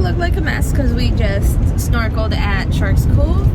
look like a mess because we just snorkeled at Shark's Cove.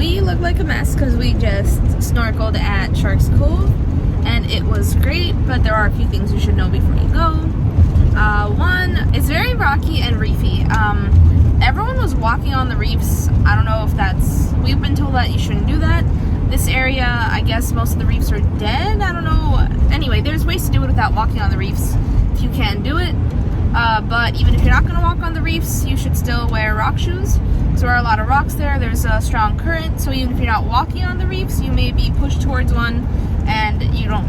we look like a mess because we just snorkeled at Sharks Cove and it was great, but there are a few things you should know before you go. One, it's very rocky and reefy. Everyone was walking on the reefs. I don't know if that's, we've been told that you shouldn't do that. This area, I guess most of the reefs are dead. I don't know. Anyway, there's ways to do it without walking on the reefs if you can do it. But even if you're not going to walk on the reefs, you should still wear rock shoes. So there are a lot of rocks there. There's a strong current. So even if you're not walking on the reefs, you may be pushed towards one, and you don't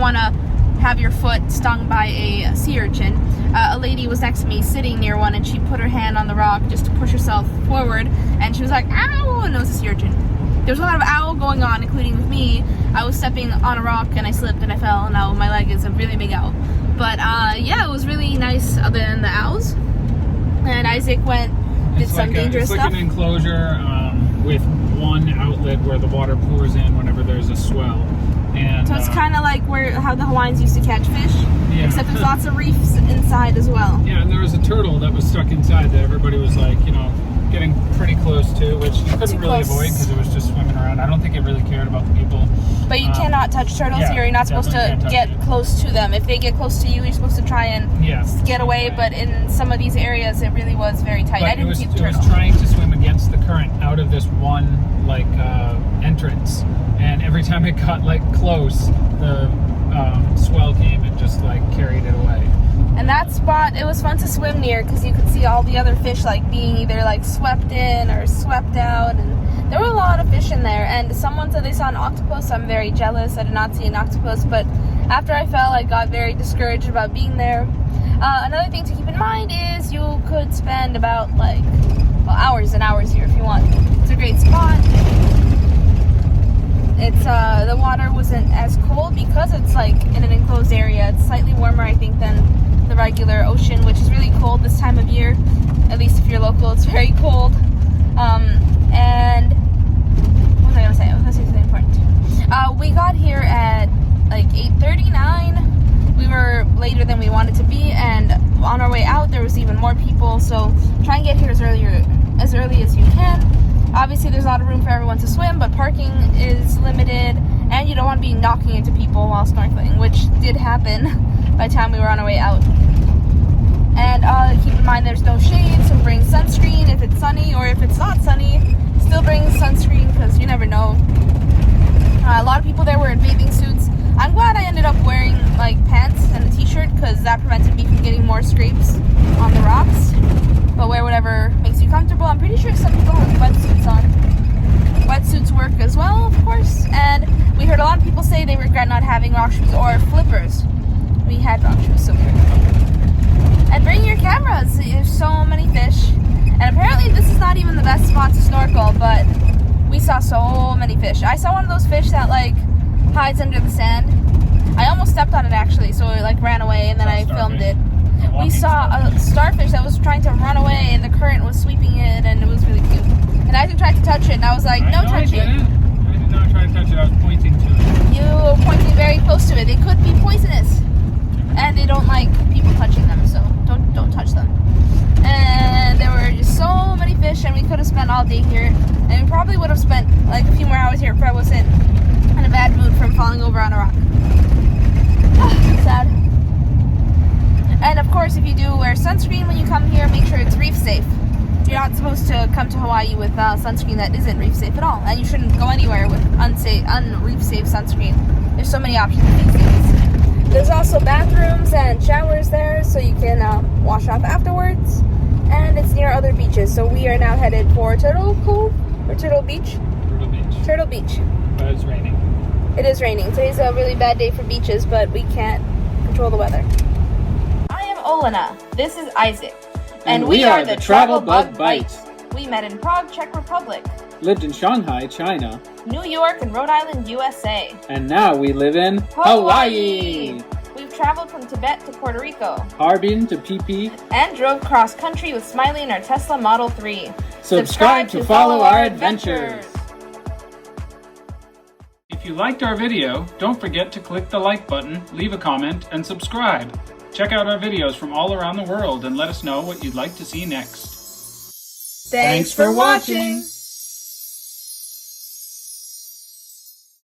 want to have your foot stung by a sea urchin. A lady was next to me sitting near one, and she put her hand on the rock just to push herself forward, and she was like, "Ow!" And it was a sea urchin. There was a lot of owl going on, including with me. I was stepping on a rock and I slipped and I fell, and now my leg is a really big owl. But yeah, it was really nice other than the owls. And Isaac did some dangerous stuff. It's like an enclosure with one outlet where the water pours in whenever there's a swell. And so it's kind of like how the Hawaiians used to catch fish, yeah. Except there's lots of reefs inside as well. Yeah, and there was a turtle that was stuck inside that everybody was like, getting pretty close to, which you couldn't really avoid because it was just swimming around. I don't think it really cared about the people. But you cannot touch turtles here. You're not supposed to get close to them. If they get close to you, you're supposed to try and get away. But in some of these areas, it really was very tight. I didn't see the turtle. It was trying to swim against the current out of this one entrance, and every time it got close, the swell came and just carried it away. And And that spot, it was fun to swim near because you could see all the other fish like being either like swept in or swept out, and there were a lot of fish in there. And someone said they saw an octopus. I'm very jealous. I did not see an octopus, but after I fell, I got very discouraged about being there. Another thing to keep in mind is you could spend about like hours and hours here if you want. It's a great spot. It's the water wasn't as cold because it's like in an enclosed area. It's slightly warmer, I think, than the regular ocean, which is really cold this time of year. At least if you're local, it's very cold. And what was I gonna say? I was gonna say something important. We got here at like 8:39. We were later than we wanted to be, and on our way out there was even more people, so try and get here as early as you can. Obviously there's a lot of room for everyone to swim, but parking is limited, and you don't want to be knocking into people while snorkeling, which did happen by the time we were on our way out. And keep in mind there's no shade, so bring sunscreen if it's sunny, or if it's not sunny, still bring sunscreen because you never know. A lot of people there were in bathing suits. I'm glad I ended up wearing like pants and a t-shirt because that prevented me from getting more scrapes on the rocks. But wear whatever makes you comfortable. I'm pretty sure some people have wetsuits on. Wetsuits work as well, of course. And we heard a lot of people say they regret not having rock shoes or flippers. We had rock shoes, so we were good. And bring your cameras. There's so many fish. And apparently this is not even the best spot to snorkel, but we saw so many fish. I saw one of those fish that like hides under the sand. I almost stepped on it actually, so it like ran away, and then I filmed it. We saw a starfish that was trying to run away, and the current was sweeping it, and it was really cute. And Isaac tried to touch it, and I was like, no touching. I did not try to touch it. I was pointing to it. You were pointing very close to it. They could be poisonous, and they don't like people touching them, so don't touch them. And there were just so many fish, and we could have spent all day here, and we probably would have spent like a few more hours here if I wasn't in a bad mood from falling over on a rock. Sad. And of course, if you do wear sunscreen when you come here, make sure it's reef safe. You're not supposed to come to Hawaii with sunscreen that isn't reef safe at all, and you shouldn't go anywhere with unreef safe sunscreen. There's so many options these days. There's also bathrooms and showers there, so you can wash off afterwards. And it's near other beaches, so we are now headed for Turtle Cove or Turtle Beach. Turtle Beach. Turtle Beach. But it's raining. It is raining. Today's a really bad day for beaches, but we can't control the weather. I am Olena. This is Isaac. And we are the TravelBugBite. We met in Prague, Czech Republic. Lived in Shanghai, China. New York and Rhode Island, USA. And now we live in Hawaii. We've traveled from Tibet to Puerto Rico. Harbin to PP. And drove cross country with Smiley in our Tesla Model 3. Subscribe to follow our adventures. If you liked our video, don't forget to click the like button, leave a comment, and subscribe. Check out our videos from all around the world and let us know what you'd like to see next. Thanks for watching!